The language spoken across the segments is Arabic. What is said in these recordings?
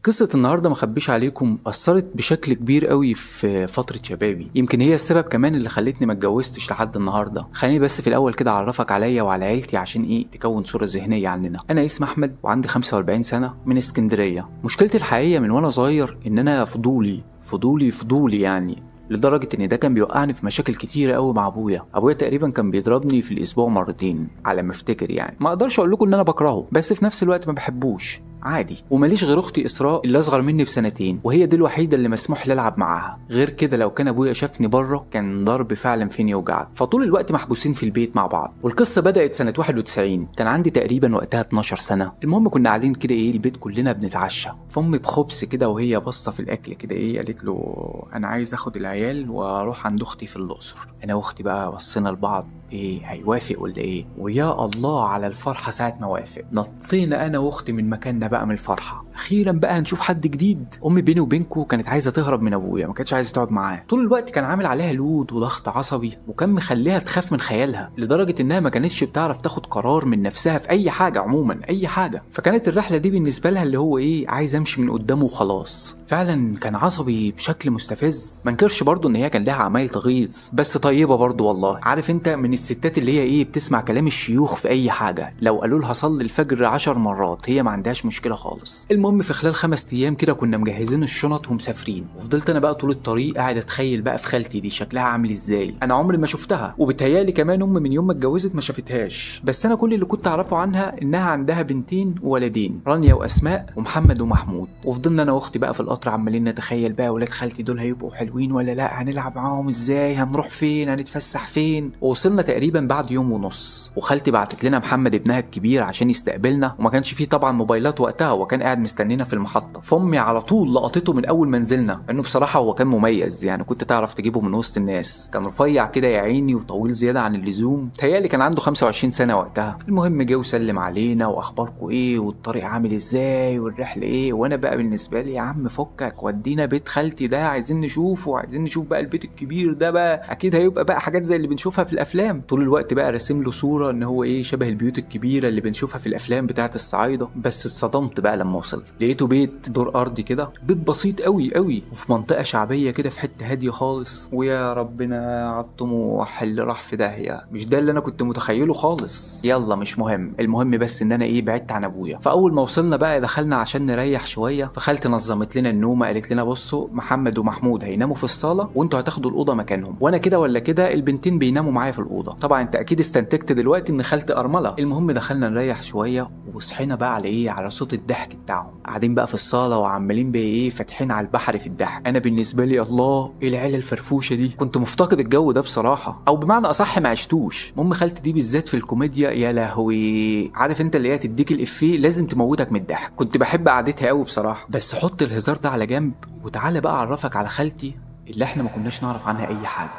قصة النهاردة مخبيش عليكم أثرت بشكل كبير قوي في فترة شبابي، يمكن هي السبب كمان اللي خلتني ما اتجوزتش لحد النهاردة. خليني بس في الأول كده أعرفك عليا وعلى عيلتي عشان تكون صورة ذهنية عننا. أنا اسمي أحمد وعندي 45 سنة من اسكندرية. مشكلتي الحقيقية من وأنا صغير إن أنا فضولي يعني، لدرجة ان ده كان بيوقعني في مشاكل كتيرة قوي مع ابويا تقريبا كان بيضربني في الاسبوع مرتين على ما افتكر. يعني ما اقدرش اقول لكم ان انا بكرهه، بس في نفس الوقت ما بحبوش عادي. وماليش غير اختي اسراء اللي اصغر مني بسنتين، وهي دي الوحيده اللي مسموح لي العب معاها. غير كده لو كان ابويا شافني بره كان ضرب فعلا فين يوجعك. فطول الوقت محبوسين في البيت مع بعض. والقصه بدات سنه 91، كان عندي تقريبا وقتها 12 سنه. المهم كنا قاعدين كده البيت كلنا بنتعشى، فامي بخبز كده وهي باصه في الاكل كده قالت له انا عايز اخد العيال واروح عند اختي في الاقصر. انا واختي بقى بصينا لبعض، هيوافق ولا ايه؟ ويا الله على الفرحه ساعه ما وافق. نطينا انا واختي من مكاننا بقى من الفرحه، اخيرا بقى هنشوف حد جديد. امي بيني وبينكو كانت عايزه تهرب من ابويا، ما كانتش عايزه تقعد معاه. طول الوقت كان عامل عليها لود وضغط عصبي، وكان مخليها تخاف من خيالها لدرجه انها ما كانتش بتعرف تاخد قرار من نفسها في اي حاجه، عموما اي حاجه. فكانت الرحله دي بالنسبه لها اللي هو عايز امشي من قدامه وخلاص. فعلا كان عصبي بشكل مستفز. ما انكرش برضه ان هي كان لها عمايل تغيظ، بس طيبه برضه والله. عارف انت من الستات اللي هي بتسمع كلام الشيوخ في اي حاجه، لو قالوا لها صلي الفجر 10 مرات هي ما عندهاش مشكله خالص. المهم في خلال 5 ايام كده كنا مجهزين الشنط ومسافرين، وفضلت انا بقى طول الطريق قاعد اتخيل بقى في خالتي دي شكلها عامل ازاي. انا عمري ما شفتها، وبتهيالي كمان امي من يوم ما اتجوزت ما شافتهاش. بس انا كل اللي كنت اعرفه عنها انها عندها بنتين وولدين، رانيا واسماء ومحمد ومحمود. وفضلنا انا واختي بقى في القطر عمالين نتخيل بقى ولاد خالتي دول هيبقوا حلوين ولا لا، هنلعب معاهم ازاي، هنروح فين، هنتفسح فين. ووصلنا تقريبا بعد يوم ونص، وخالتي بعتت لنا محمد ابنها الكبير عشان يستقبلنا، وما كانش فيه طبعا موبايلات وقتها، وكان قاعد مستنينا في المحطه. فامي على طول لقطته من اول ما نزلنا، انه بصراحه هو كان مميز يعني، كنت تعرف تجيبه من وسط الناس. كان رفيع كده يا عيني وطويل زياده عن اللزوم، تهيالي كان عنده 25 سنه وقتها. المهم جه وسلم علينا، واخباركم والطريق عامل ازاي والرحله وانا بقى بالنسبه لي يا عم فكك، ودينا بيت خالتي ده، عايزين نشوفه، عايزين نشوف بقى البيت الكبير ده بقى، اكيد هيبقى بقى حاجات زي اللي بنشوفها في الافلام. طول الوقت بقى راسم له صوره ان هو شبه البيوت الكبيره اللي بنشوفها في الافلام بتاعه الصعايده. بس اتصدمت بقى لما وصلت، لقيته بيت دور ارضي كده، بيت بسيط قوي قوي، وفي منطقه شعبيه كده في حته هاديه خالص. ويا ربنا على الطموح اللي راح في داهيه، مش ده اللي انا كنت متخيله خالص. يلا مش مهم، المهم بس ان انا بعدت عن ابويا. فاول ما وصلنا بقى دخلنا عشان نريح شويه، فخالتي نظمت لنا النومه، قالت لنا بصوا محمد ومحمود هيناموا في الصاله وانتوا هتاخدوا الاوضه مكانهم، وانا كده ولا كده البنتين بيناموا معايا في الاوضه. طبعا انت اكيد استنتجت دلوقتي ان خالتي ارمله. المهم دخلنا نريح شويه، وصحينا بقى على على صوت الضحك بتاعهم. قاعدين بقى في الصاله وعمالين بقى فاتحين على البحر في الضحك. انا بالنسبه لي الله العيله الفرفوشه دي، كنت مفتقد الجو ده بصراحه، او بمعنى اصح ما عشتوش. المهم خالتي دي بالذات في الكوميديا يا لهوي، عارف انت اللي تديك الافيه لازم تموتك من الضحك. كنت بحب قعدتها قوي بصراحه. بس حط الهزار ده على جنب، وتعالى بقى اعرفك على خالتي اللي احنا ما كناش نعرف عنها اي حاجه.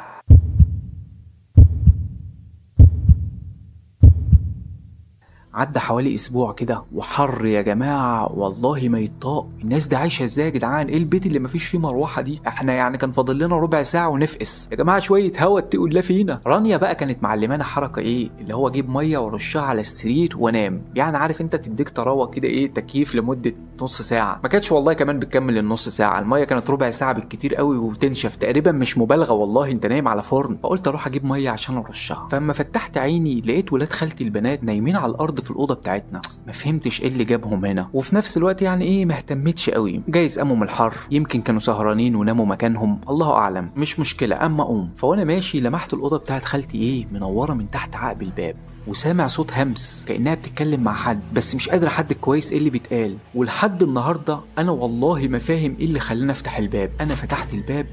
عدى حوالي اسبوع كده، وحر يا جماعه والله ما يطاق. الناس دي عايشه ازاي يا جدعان؟ البيت اللي مفيش فيه مروحه دي؟ احنا يعني كان فاضل لنا ربع ساعه ونفقس يا جماعه، شويه هوا اتقوا الله فينا. رانيا بقى كانت معلمانا حركه اللي هو اجيب ميه وارشها على السرير وانام. يعني عارف انت تديك طراوه كده تكييف لمده نص ساعه. ما كانتش والله كمان بتكمل النص ساعه، الميه كانت ربع ساعه بالكتير قوي وتنشف تقريبا، مش مبالغه والله، انت نايم على فرن. فقلت اروح اجيب ميه عشان ارشها. فلما فتحت عيني لقيت ولاد خالتي البنات نايمين على الارض في الاوضه بتاعتنا. ما فهمتش ايه اللي جابهم هنا، وفي نفس الوقت يعني ما اهتمتش قوي. جايز قاموا من الحر، يمكن كانوا سهرانين وناموا مكانهم، الله اعلم، مش مشكله. اما اقوم فوانا ماشي لمحت الاوضه بتاعت خالتي منوره من تحت عقب الباب، وسامع صوت همس كأنها بتتكلم مع حد، بس مش قادر احدد كويس ايه اللي بيتقال. ولحد النهارده انا والله ما فاهم ايه اللي خلاني افتح الباب. انا فتحت الباب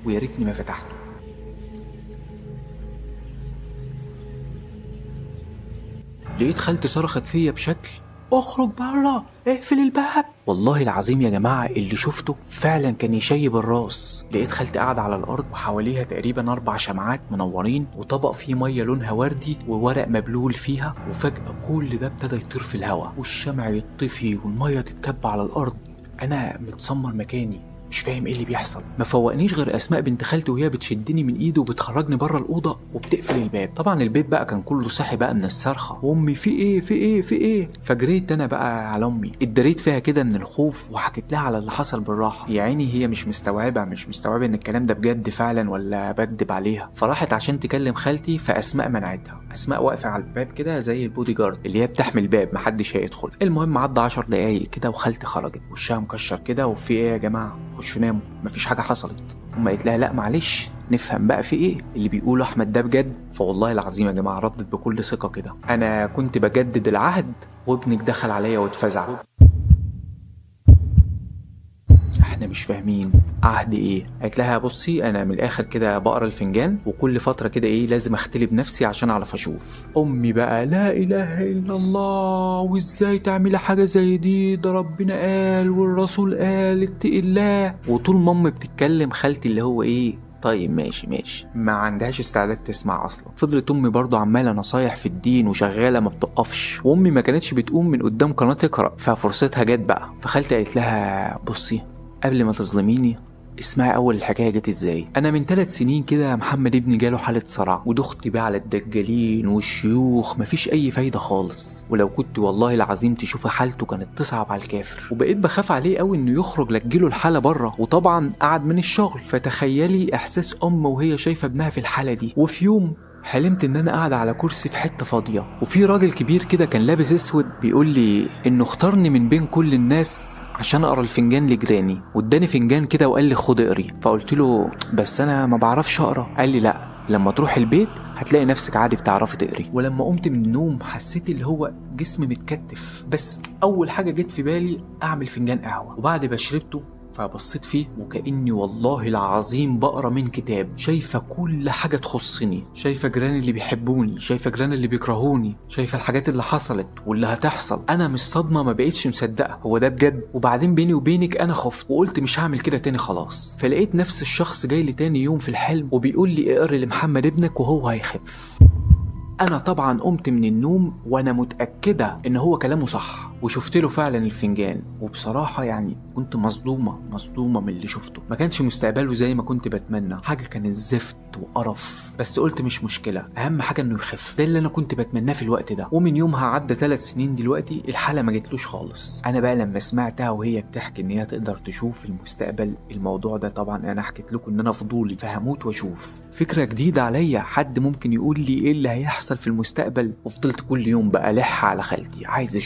ويا ريتني ما فتحته. لقيت خالتي صرخت فيا بشكل اخرج بره، اقفل الباب. والله العظيم يا جماعه اللي شفته فعلا كان يشيب الراس. لقيت خالتي قاعده على الارض وحواليها تقريبا 4 شمعات منورين، وطبق فيه ميه لونها وردي وورق مبلول فيها. وفجاه كل ده ابتدى يطير في الهواء، والشمع يطفي والميه تتكب على الارض. انا متسمر مكاني، مش فاهم ايه اللي بيحصل. ما فوقنيش غير اسماء بنت خالتي وهي بتشدني من ايده وبتخرجني بره الاوضه وبتقفل الباب. طبعا البيت بقى كان كله صاحي بقى من الصرخه، وامي في ايه في ايه في ايه. فجريت انا بقى على امي، اتدريت فيها كده من الخوف وحكيت لها على اللي حصل بالراحه. يا عيني هي مش مستوعبه ان الكلام ده بجد فعلا ولا بكدب عليها. فراحت عشان تكلم خالتي، فاسماء منعتها. اسماء واقفه على الباب كده زي البودي جارد اللي هي بتحمي الباب محدش هيدخل. المهم عدى 10 دقايق كده وخالتي خرجت وشها مكشر كده، وفي ايه يا جماعه خشوا ناموا مفيش حاجه حصلت. أم قالت لها لا معلش نفهم بقى في ايه اللي بيقوله احمد ده بجد. فوالله العظيم يا جماعه ردت بكل ثقه كده، انا كنت بجدد العهد وابنك دخل عليا واتفزع. احنا مش فاهمين عهد ايه. قالت لها بصي انا من الاخر كده بقرا الفنجان وكل فتره كده ايه لازم اختلي بنفسي عشان اعرف اشوف. امي بقى لا اله الا الله، وازاي تعملي حاجه زي دي؟ ده ربنا قال والرسول قال اتقي الله. وطول ما امي بتتكلم خالتي اللي هو ايه طيب ماشي ما عندهاش استعداد تسمع اصلا. فضلت امي برضو عماله نصايح في الدين وشغاله ما بتقفش، وامي ما كانتش بتقوم من قدام قناه تقرا، ففرصتها جت بقى. فخالتي قالت لها بصي قبل ما تظلميني اسمعي اول الحكايه جت ازاي. انا من 3 سنين كده محمد ابني جاله حاله صرع، ودخت بقى على الدجالين والشيوخ مفيش اي فايده خالص، ولو كنت والله العظيم تشوفي حالته كانت تصعب على الكافر. وبقيت بخاف عليه قوي انه يخرج لجيله الحاله بره، وطبعا قعد من الشغل. فتخيلي احساس ام وهي شايفه ابنها في الحاله دي. وفي يوم حلمت ان انا قاعد على كرسي في حته فاضيه، وفي راجل كبير كده كان لابس اسود بيقول لي انه اختارني من بين كل الناس عشان اقرا الفنجان لجيراني، واداني فنجان كده وقال لي خد اقري. فقلت له بس انا ما بعرفش اقرا. قال لي لا لما تروح البيت هتلاقي نفسك عادي بتعرفي تقري. ولما قمت من النوم حسيت اللي هو جسمي متكتف، بس اول حاجه جت في بالي اعمل فنجان قهوه. وبعد ما شربته فبصيت فيه وكأني والله العظيم بقرا من كتاب، شايفة كل حاجة تخصني، شايفة جيراني اللي بيحبوني، شايفة جيراني اللي بيكرهوني، شايفة الحاجات اللي حصلت واللي هتحصل. انا مش صدمة، ما بقيتش مصدقة هو ده بجد. وبعدين بيني وبينك انا خفت وقلت مش هعمل كده تاني خلاص. فلقيت نفس الشخص جاي لي تاني يوم في الحلم وبيقول لي اقري لمحمد ابنك وهو هيخف. انا طبعا قمت من النوم وانا متأكدة ان هو كلامه صح، وشفت له فعلا الفنجان. وبصراحة يعني كنت مصدومة من اللي شفته. ما كانش مستقبله زي ما كنت بتمنى، حاجة كانت زفت وقرف، بس قلت مش مشكلة، اهم حاجة انه يخف. ده اللي انا كنت بتمناه في الوقت ده. ومن يومها عدى 3 سنين دلوقتي الحالة ما جتلوش خالص. انا بقى لما سمعتها وهي بتحكي ان هي تقدر تشوف المستقبل، الموضوع ده طبعا انا حكيت لكم ان انا فضولي فهموت واشوف. فكرة جديدة عليا، حد ممكن يقول لي ايه اللي هيحصل في المستقبل. وفضلت كل يوم بقى الح على خالتي عايز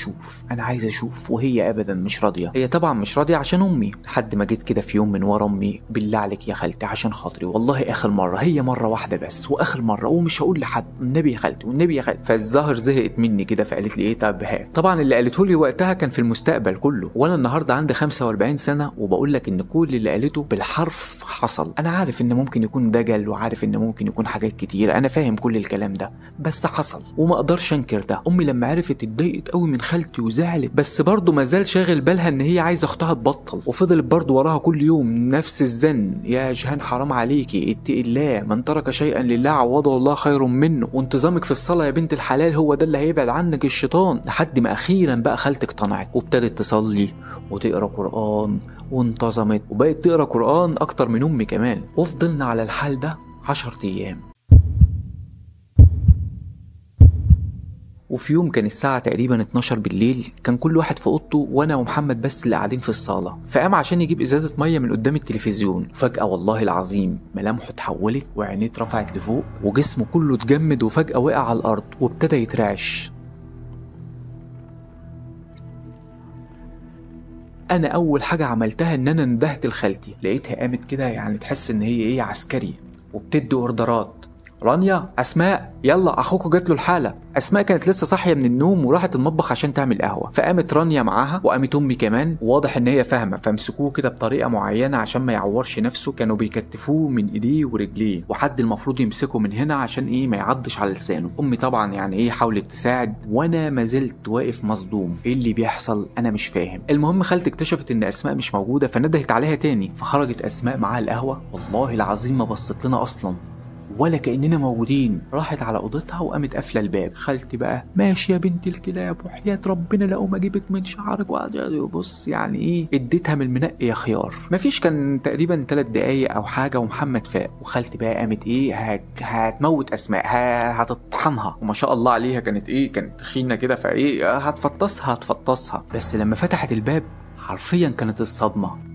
اشوف، وهي ابدا مش راضيه. هي طبعا مش راضيه عشان امي، لحد ما جيت كده في يوم من ورا امي بالله عليك يا خالتي عشان خاطري والله اخر مره، هي مره واحده بس واخر مره ومش هقول لحد، النبي يا خالتي والنبي يا خالتي. فالظاهر زهقت مني كده فقالت لي ايه طب هات. طبعا اللي قالته لي وقتها كان في المستقبل كله، وانا النهارده عندي 45 سنه وبقول لك ان كل اللي قالته بالحرف حصل. انا عارف ان ممكن يكون دجل وعارف ان ممكن يكون حاجات كتير، انا فاهم كل الكلام ده، بس حصل وما اقدرش انكر ده. امي لما عرفت اتضايقت قوي من خالتي وزعلت، بس برضه ما زال شاغل بالها ان هي عايزه اختها تبطل، وفضلت برضه وراها كل يوم نفس الزن، يا جهان حرام عليكي اتقي الله، من ترك شيئا لله عوضه الله خير منه، وانتظامك في الصلاه يا بنت الحلال هو ده اللي هيبعد عنك الشيطان. لحد ما اخيرا بقى خالتي اقتنعت وابتدت تصلي وتقرا قران وانتظمت وبقت تقرا قران اكتر من امي كمان. وفضلنا على الحال ده 10 ايام. وفي يوم كان الساعة تقريبا 12 بالليل، كان كل واحد في اوضته وانا ومحمد بس اللي قاعدين في الصالة. فقام عشان يجيب ازازة مية من قدام التلفزيون، فجأة والله العظيم ملامحه اتحولت وعينيه اترفعت لفوق وجسمه كله اتجمد، وفجأة وقع على الارض وابتدى يترعش. انا اول حاجة عملتها ان انا ندهت لخالتي، لقيتها قامت كده يعني تحس ان هي ايه عسكري وبتدي اوردرات، رانيا اسماء يلا اخوكوا جات له الحاله. اسماء كانت لسه صاحيه من النوم وراحت المطبخ عشان تعمل قهوه، فقامت رانيا معاها وقامت امي كمان، وواضح ان هي فاهمه، فمسكوه كده بطريقه معينه عشان ما يعورش نفسه، كانوا بيكتفوه من ايديه ورجليه، وحد المفروض يمسكه من هنا عشان ايه ما يعضش على لسانه. امي طبعا يعني ايه حاولت تساعد، وانا ما زلت واقف مصدوم، ايه اللي بيحصل انا مش فاهم. المهم خالتي اكتشفت ان اسماء مش موجوده فندهت عليها تاني، فخرجت اسماء معاها القهوه، والله العظيم ما بصت لنا اصلا ولا كاننا موجودين. راحت على اوضتها وقامت قافله الباب. خالتي بقى ماشي يا بنت الكلاب وحياه ربنا لاقوم اجيبك من شعرك، بص يعني ايه، اديتها من المنقي يا خيار. مفيش كان تقريبا 3 دقايق او حاجه ومحمد فاق، وخالتي بقى قامت ايه هتموت اسماء، هتطحنها، وما شاء الله عليها كانت ايه، كانت تخينه كده، فايه هتفطسها. بس لما فتحت الباب حرفيا كانت الصدمه.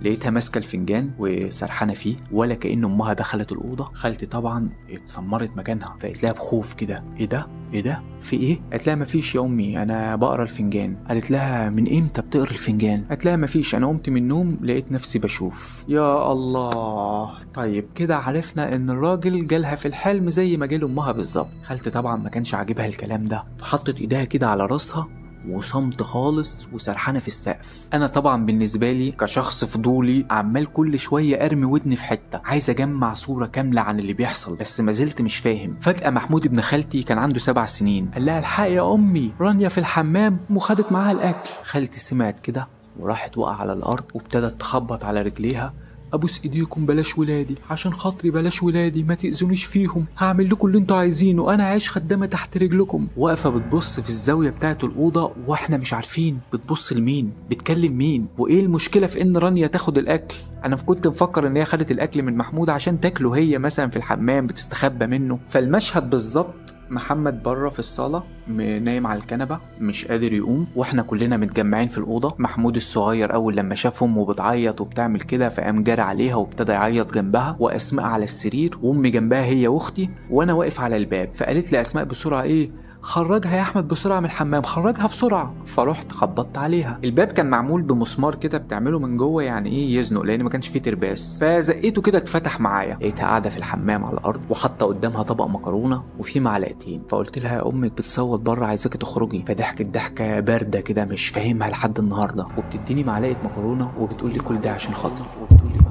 لقيتها ماسكه الفنجان وسرحانه فيه ولا كأن امها دخلت الاوضه. خالتي طبعا اتسمرت مكانها، فقالت لها بخوف كده ايه ده في ايه؟ قالت لها مفيش يا امي انا بقرا الفنجان. قالت لها من امتى بتقري الفنجان؟ قالت لها مفيش، انا قمت من النوم لقيت نفسي بشوف. يا الله، طيب كده عرفنا ان الراجل جالها في الحلم زي ما جال امها بالظبط. خالتي طبعا ما كانش عاجبها الكلام ده، فحطت ايديها كده على راسها وصمت خالص وسرحانه في السقف. انا طبعا بالنسبه لي كشخص فضولي عمال كل شويه ارمي ودني في حته، عايز اجمع صوره كامله عن اللي بيحصل، بس ما زلت مش فاهم. فجاه محمود ابن خالتي كان عنده 7 سنين قال لها الحقي يا امي رانيا في الحمام وخدت معاها الاكل. خالتي سمعت كده وراحت وقع على الارض وابتدت تخبط على رجليها. ابوس ايديكم بلاش ولادي، عشان خاطري بلاش ولادي، ما تاذونيش فيهم، هعمل لكم اللي انتوا عايزينه، انا عايش خدامه تحت رجلكم. واقفه بتبص في الزاويه بتاعه الاوضه واحنا مش عارفين بتبص لمين، بتكلم مين، وايه المشكله في ان رانيا تاخد الاكل. انا كنت مفكر ان هي خدت الاكل من محمود عشان تاكله هي مثلا في الحمام بتستخبى منه. فالمشهد بالظبط محمد بره في الصالة نايم على الكنبة مش قادر يقوم، واحنا كلنا متجمعين في الأوضة. محمود الصغير أول لما شاف أمه بتعيط وبتعمل كده فقام جرى عليها وابتدى يعيط جنبها، وأسماء على السرير وأمي جنبها هي وأختي، وأنا واقف على الباب. فقالت لي أسماء بسرعة إيه، خرجها يا احمد بسرعه من الحمام، خرجها بسرعه. فرحت خبطت عليها. الباب كان معمول بمسمار كده بتعمله من جوه يعني ايه يزنق، لان ما كانش فيه ترباس، فزقيته كده اتفتح معايا. لقيتها قاعده في الحمام على الارض وحاطه قدامها طبق مكرونه وفيه معلقتين. فقلت لها يا امك بتصوت بره عايزاكي تخرجي. فضحكت ضحكه بارده كده مش فاهمها لحد النهارده، وبتديني معلقه مكرونه وبتقول لي كل ده عشان خاطري، وبتقول لي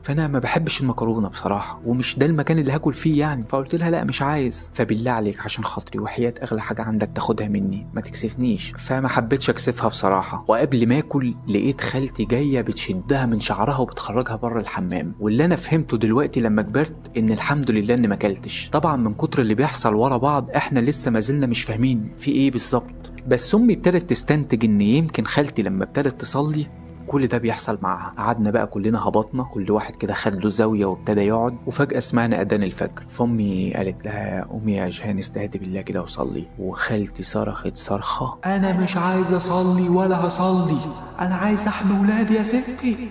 فانا ما بحبش المكرونه بصراحه ومش ده المكان اللي هاكل فيه يعني. فقلت لها لا مش عايز، فبالله عليك عشان خاطري وحياه اغلى حاجه عندك تاخدها مني ما تكسفنيش. فما حبيتش اكسفها بصراحه. وقبل ما اكل لقيت خالتي جايه بتشدها من شعرها وبتخرجها بره الحمام. واللي انا فهمته دلوقتي لما كبرت ان الحمد لله اني ما اكلتش. طبعا من كتر اللي بيحصل ورا بعض احنا لسه ما زلنا مش فاهمين في ايه بالظبط. بس امي ابتدت تستنتج ان يمكن خالتي لما ابتدت تصلي كل ده بيحصل معاها. قعدنا بقى كلنا هبطنا، كل واحد كده خد له زاويه وابتدى يقعد، وفجاه سمعنا اذان الفجر. فامي قالت لها قومي يا جهان استهدي بالله كده وصلي. وخالتي صرخت صرخه انا مش عايزه اصلي ولا هصلي، انا عايزه احمي ولادي يا ستي.